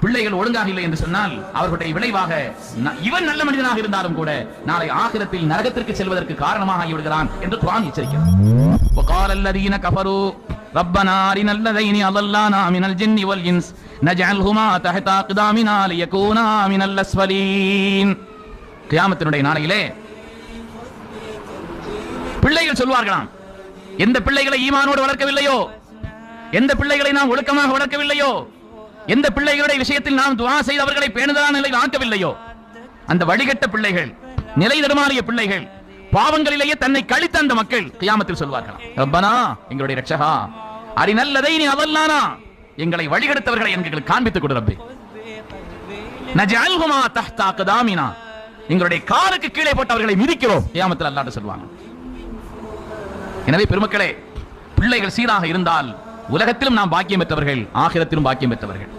பிள்ளைகள் ஒழுங்காக இல்லை என்று சொன்னால் அவர்களுடைய விளைவாக இவன் நல்ல மனிதனாக இருந்தாலும் கூட நாளை ஆகிரத்தில் நரகத்திற்கு செல்வதற்கு காரணமாக ஆகிவிடுகிறான் என்று குர்ஆன் எச்சரிக்கிறது. وقال الذين كفروا ربنا أرنا الذين أضلانا من الجن والإنس نجعلهما تحت أقدامنا ليكونا من الأسفلين. கியாமத்தினுடைய நாளையிலே பிள்ளைகள் சொல்வார்களாம், எந்த பிள்ளைகளை ஈமானோடு வளர்க்கவில்லையோ, எந்த பிள்ளைகளை நாம் ஒழுக்கமாக வளர்க்கவில்லையோ, எந்த பிள்ளைகளுடைய விஷயத்தில் நாம் துஆ செய்து அவர்களை பேணுதலான நிலையில் ஆக்கவில்லையோ, அந்த வழிகட்ட பிள்ளைகள், நிலை தடுமாறிய பிள்ளைகள், பாவங்களிலேயே தன்னை கழித்த அந்த மக்கள் கியாமத்தில் சொல்வார்கள், ரப்பனா எங்களுடைய ரட்சகா அரினல்லதைனி அதல்லானா எங்களை வழிகெடுத்தவர்களை எங்களுக்கு காண்பித்துக் கொடு ரப்பே, நஜஅல்ஹுமா தஹ்த அக்தாமினா எங்களுடைய காலுக்கு கீழே போட்டவர்களை மிதிக்கிறோம் கியாமத்தில் அல்லாஹ் சொல்வாங்க. எனவே பெருமக்களே, பிள்ளைகள் சீராக இருந்தால் உலகத்திலும் நாம் பாக்கியம் பெற்றவர்கள், ஆகிரத்திலும் பாக்கியம் பெற்றவர்கள்.